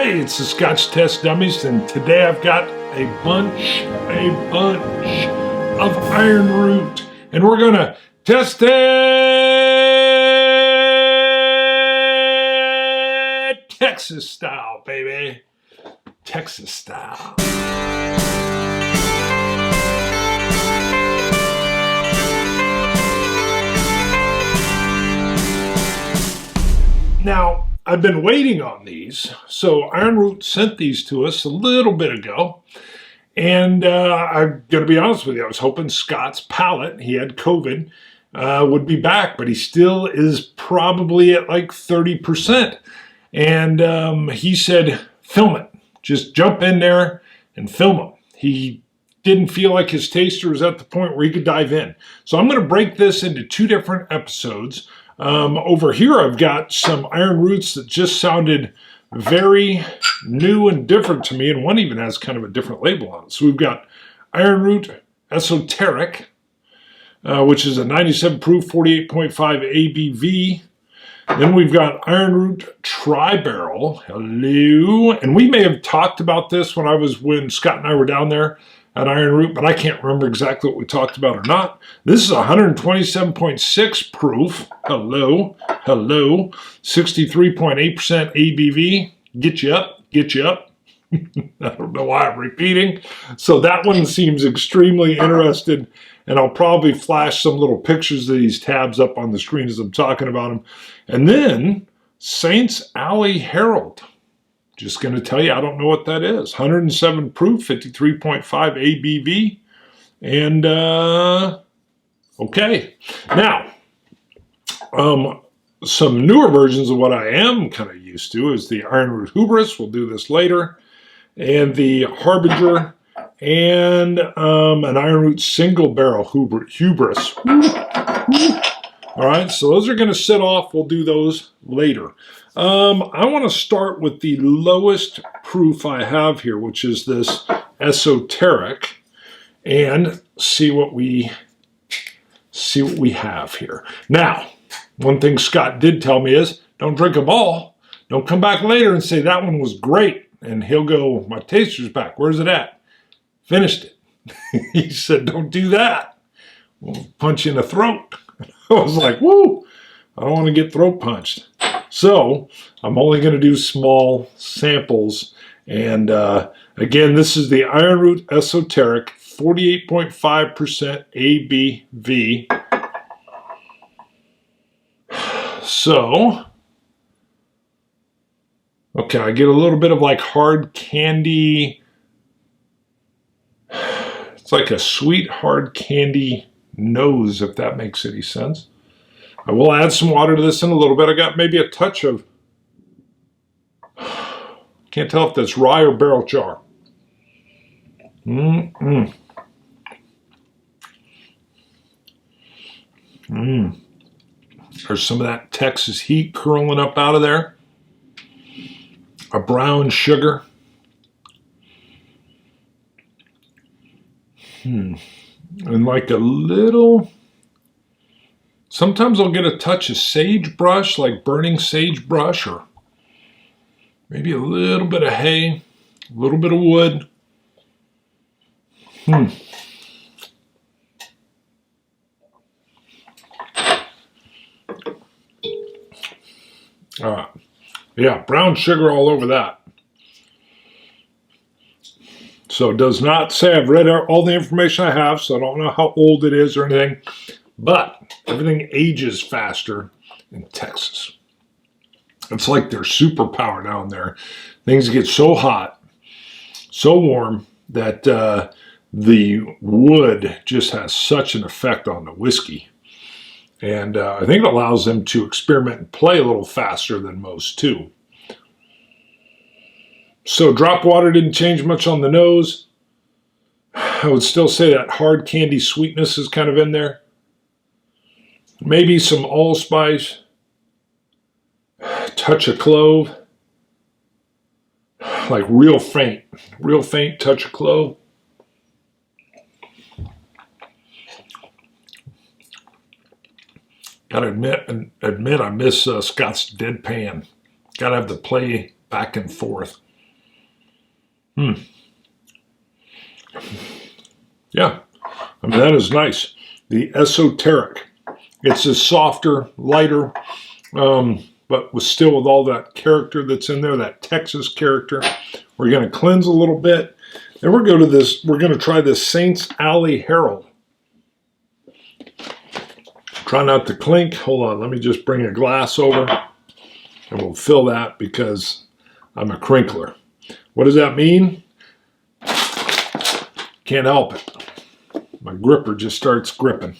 Hi, it's the Scotch Test Dummies, and today I've got a bunch of Ironroot, and we're gonna test it Texas style, baby. Texas style. Now, I've been waiting on these, so Ironroot sent these to us a little bit ago, and I'm going to be honest with you, I was hoping Scott's palate, he had COVID, would be back, but he still is probably at like 30%, and he said, film it, just jump in there and film him. He didn't feel like his taster was at the point where he could dive in. So I'm going to break this into two different episodes. Over here I've got some Ironroots that just sounded very new and different to me, and one even has kind of a different label on it. So we've got Ironroot Esoteric, which is a 97 proof, 48.5 ABV. Then we've got Ironroot Tribarrel. Hello. And we may have talked about this when Scott and I were down there at Ironroot, but I can't remember exactly what we talked about or not. This is 127.6 proof. Hello. 63.8% ABV. Get you up. I don't know why I'm repeating. So that one seems extremely interested, and I'll probably flash some little pictures of these tabs up on the screen as I'm talking about them. And then Saints Alley Herald. Just going to tell you, I don't know what that is. 107 proof, 53.5 ABV. And, okay. Now, some newer versions of what I am kind of used to is the Ironroot Hubris. We'll do this later. And the Harbinger and an Ironroot Single Barrel Hubris. All right, so those are going to sit off. We'll do those later. I want to start with the lowest proof I have here, which is this Esoteric, and see what we have here. Now, one thing Scott did tell me is, don't drink them all. Don't come back later and say that one was great, and he'll go, my taster's back. Where's it at? Finished it. He said, don't do that. We'll punch you in the throat. I was like, woo, I don't want to get throat punched. So I'm only going to do small samples. And again, this is the Ironroot Esoteric, 48.5% ABV. So, okay, I get a little bit of like hard candy. It's like a sweet hard candy nose, if that makes any sense. I will add some water to this in a little bit. I got maybe a touch of, can't tell if that's rye or barrel char. There's some of that Texas heat curling up out of there. A brown sugar. And like a little, sometimes I'll get a touch of sagebrush, like burning sagebrush, or maybe a little bit of hay, a little bit of wood. Yeah, brown sugar all over that. So it does not say, I've read all the information I have, so I don't know how old it is or anything, but everything ages faster in Texas. It's like their superpower down there. Things get so hot, so warm, that the wood just has such an effect on the whiskey. And I think it allows them to experiment and play a little faster than most too. So drop water didn't change much on the nose. I would still say that hard candy sweetness is kind of in there. Maybe some allspice, touch of clove, like real faint touch of clove. Gotta admit I miss Scott's deadpan. Gotta have the play back and forth. Hmm. Yeah, I mean, that is nice. The Esoteric. It's a softer, lighter, but still with all that character that's in there, that Texas character. We're going to cleanse a little bit. Then we're going to try this Saints Alley Herald. Try not to clink. Hold on, let me just bring a glass over and we'll fill that because I'm a crinkler. What does that mean? Can't help it. My gripper just starts gripping.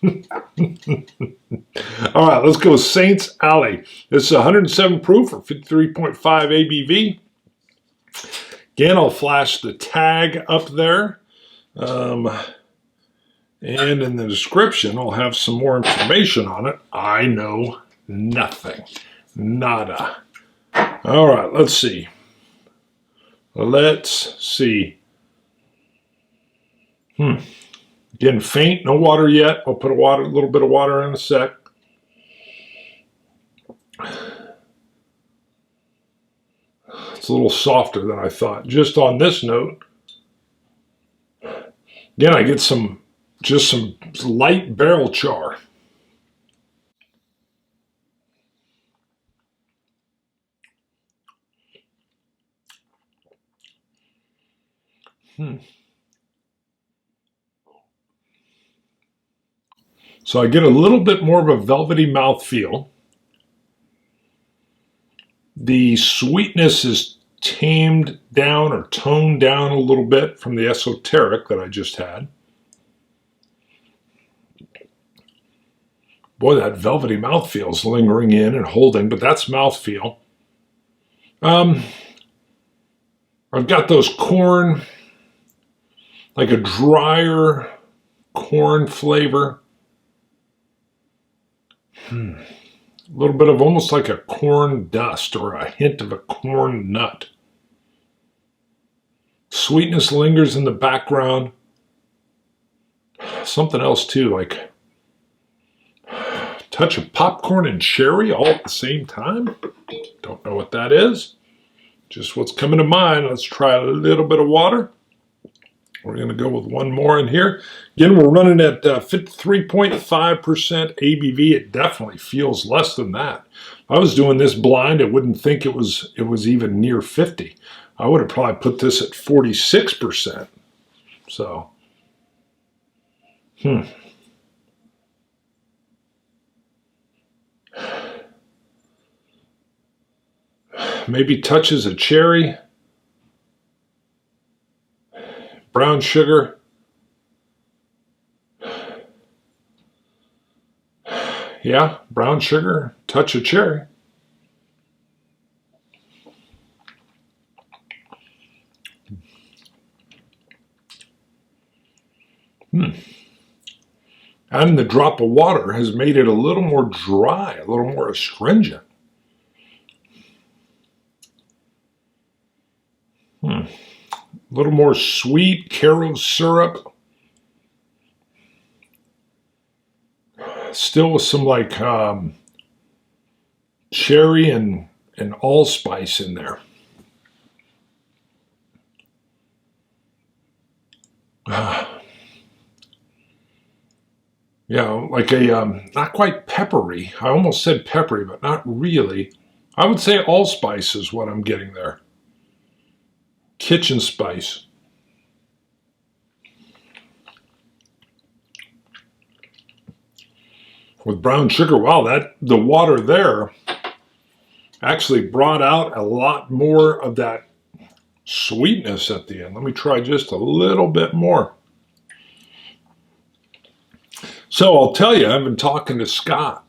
All right, let's go Saints Alley. This is 107 proof or 53.5 ABV. Again, I'll flash the tag up there. And in the description, I'll have some more information on it. I know nothing. Nada. All right, let's see. Let's see. Getting faint, no water yet. I'll put a little bit of water in a sec. It's a little softer than I thought. Just on this note, again, I get just some light barrel char. So I get a little bit more of a velvety mouthfeel. The sweetness is tamed down or toned down a little bit from the Esoteric that I just had. Boy, that velvety mouthfeel is lingering in and holding, but that's mouthfeel. I've got those corn, like a drier corn flavor. A little bit of almost like a corn dust or a hint of a corn nut. Sweetness lingers in the background. Something else too, like a touch of popcorn and cherry all at the same time. Don't know what that is. Just what's coming to mind. Let's try a little bit of water. We're going to go with one more in here. Again, we're running at 53.5% ABV. It definitely feels less than that. If I was doing this blind, I wouldn't think it was even near 50. I would have probably put this at 46%. So, maybe touches of cherry. Brown sugar. Yeah, brown sugar, touch of cherry. And the drop of water has made it a little more dry, a little more astringent. A little more sweet, Caro syrup. Still with some like cherry and allspice in there. Yeah, like a not quite peppery. I almost said peppery, but not really. I would say allspice is what I'm getting there. Kitchen spice. With brown sugar, wow, the water there actually brought out a lot more of that sweetness at the end. Let me try just a little bit more. So I'll tell you, I've been talking to Scott.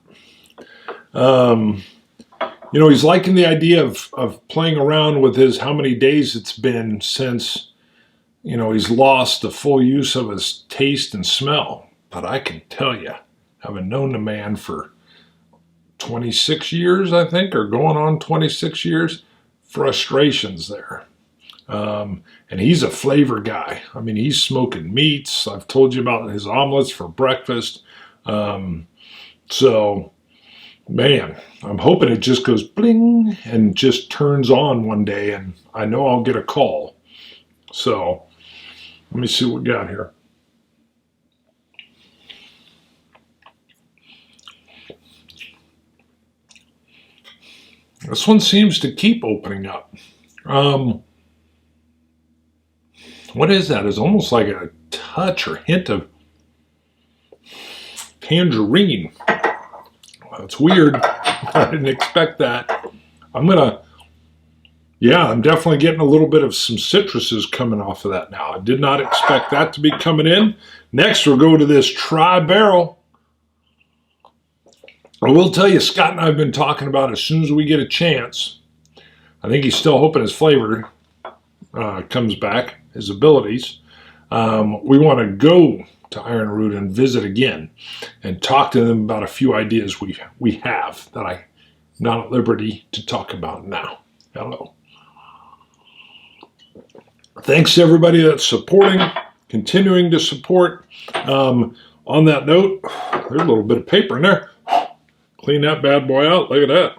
You know, he's liking the idea of playing around with his how many days it's been since, you know, he's lost the full use of his taste and smell. But I can tell you, having known the man for 26 years, I think, or going on 26 years, frustrations there. And he's a flavor guy. I mean, he's smoking meats. I've told you about his omelets for breakfast. So, man, I'm hoping it just goes bling and just turns on one day and I know I'll get a call. So let me see what we got here. This one seems to keep opening up. What is that? It's almost like a touch or hint of tangerine. That's weird. I didn't expect that. I'm definitely getting a little bit of some citruses coming off of that now. I did not expect that to be coming in. Next, we'll go to this Tribarrel. I will tell you, Scott and I have been talking about as soon as we get a chance. I think he's still hoping his flavor comes back, his abilities. We want to go to Ironroot and visit again and talk to them about a few ideas we have that I'm not at liberty to talk about now. Hello. Thanks to everybody that's supporting, continuing to support. On that note, there's a little bit of paper in there. Clean that bad boy out. Look at that.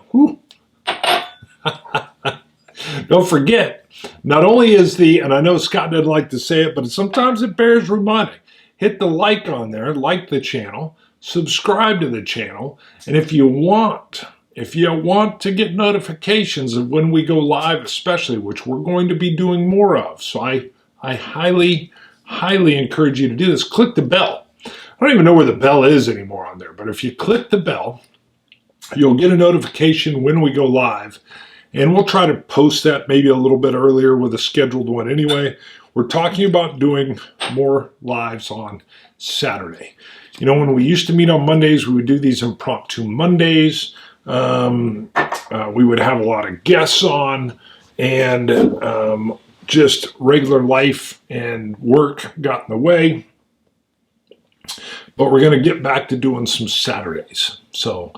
Don't forget, not only is and I know Scott doesn't like to say it, but sometimes it bears reminding. Hit the like on there, like the channel, subscribe to the channel, and if you want to get notifications of when we go live, especially, which we're going to be doing more of, so I highly, highly encourage you to do this. Click the bell. I don't even know where the bell is anymore on there, but if you click the bell, you'll get a notification when we go live, and we'll try to post that maybe a little bit earlier with a scheduled one anyway. We're talking about doing more lives on Saturday. You know, when we used to meet on Mondays, we would do these impromptu Mondays. We would have a lot of guests on, and just regular life and work got in the way. But we're going to get back to doing some Saturdays. So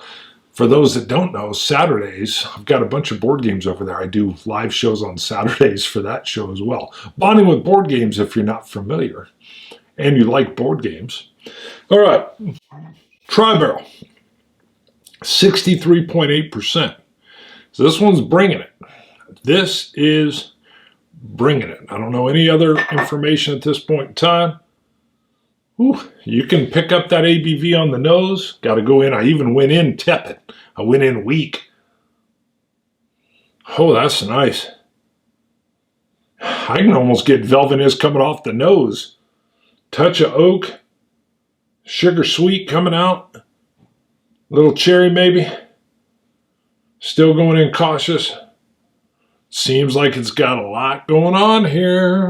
for those that don't know, Saturdays, I've got a bunch of board games over there. I do live shows on Saturdays for that show as well. Bonding with Board Games, if you're not familiar and you like board games. All right, Tribarrel, 63.8%. So this one's bringing it. This is bringing it. I don't know any other information at this point in time. Ooh, you can pick up that ABV on the nose. Got to go in. I even went in tepid. I went in weak. Oh, that's nice. I can almost get velvetiness coming off the nose. Touch of oak. Sugar sweet coming out. Little cherry maybe. Still going in cautious. Seems like it's got a lot going on here.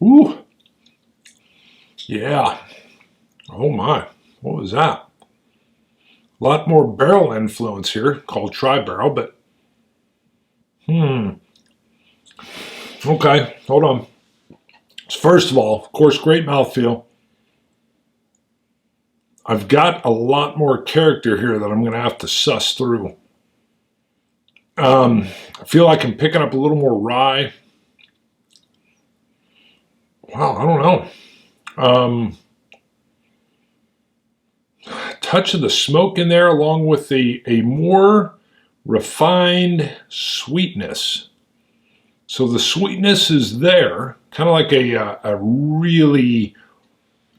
Ooh. Yeah. Oh my. What was that? A lot more barrel influence here, called Tribarrel, but okay, hold on. First of all, of course, great mouthfeel. I've got a lot more character here that I'm going to have to suss through. I feel like I'm picking up a little more rye. Wow, I don't know. Touch of the smoke in there, along with a more refined sweetness. So the sweetness is there, kind of like a really,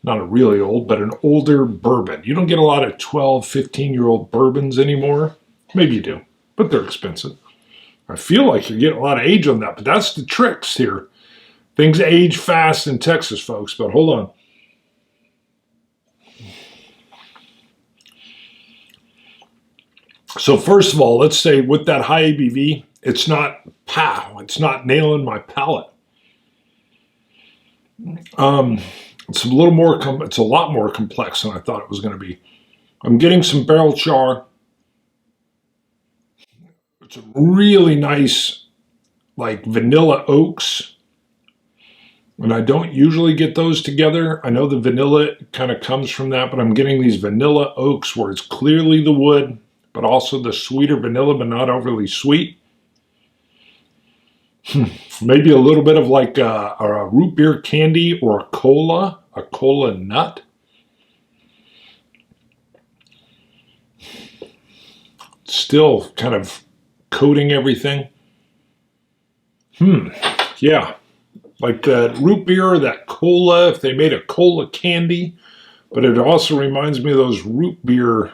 not a really old, but an older bourbon. You don't get a lot of 12, 15-year-old bourbons anymore. Maybe you do, but they're expensive. I feel like you're getting a lot of age on that, but that's the tricks here. Things age fast in Texas, folks, but hold on. So first of all, let's say with that high ABV, it's not pow, it's not nailing my palate. It's a little more, it's a lot more complex than I thought it was going to be. I'm getting some barrel char. It's a really nice, like vanilla oaks. And I don't usually get those together. I know the vanilla kind of comes from that, but I'm getting these vanilla oaks where it's clearly the wood, but also the sweeter vanilla, but not overly sweet. Maybe a little bit of like a root beer candy or a cola nut. still kind of coating everything. Yeah. Like that root beer, that cola, if they made a cola candy. But it also reminds me of those root beer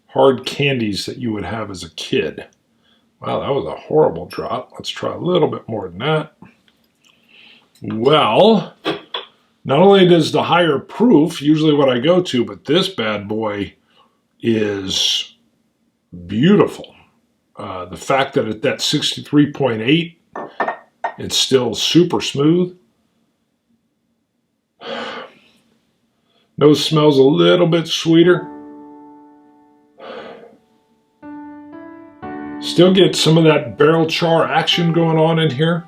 hard candies that you would have as a kid. Wow, that was a horrible drop. Let's try a little bit more than that. Well, not only does the higher proof, usually what I go to, but this bad boy is beautiful. The fact that at that 63.8, it's still super smooth. Nose smells a little bit sweeter. Still get some of that barrel char action going on in here.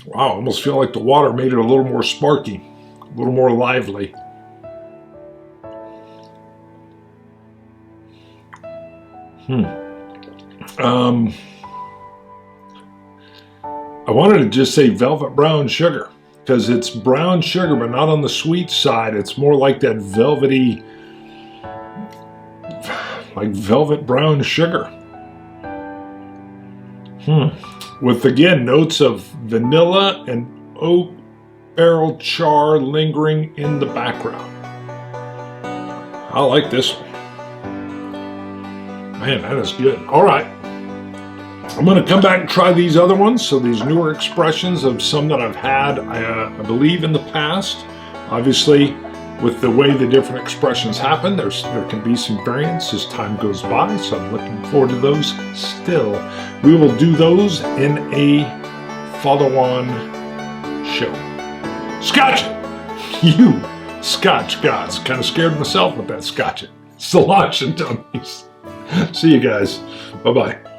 Wow, I almost feel like the water made it a little more sparky, a little more lively. I wanted to just say velvet brown sugar because it's brown sugar, but not on the sweet side. It's more like that velvety, like velvet brown sugar. With, again, notes of vanilla and oak barrel char lingering in the background. I like this one. Man, that is good. All right. I'm going to come back and try these other ones. So these newer expressions of some that I've had, I believe, in the past. Obviously, with the way the different expressions happen, there can be some variance as time goes by. So I'm looking forward to those still. We will do those in a follow-on show. Scotch It! You Scotch gods. Kind of scared myself with that Scotch It. Cilantro and Dummies. See you guys. Bye-bye.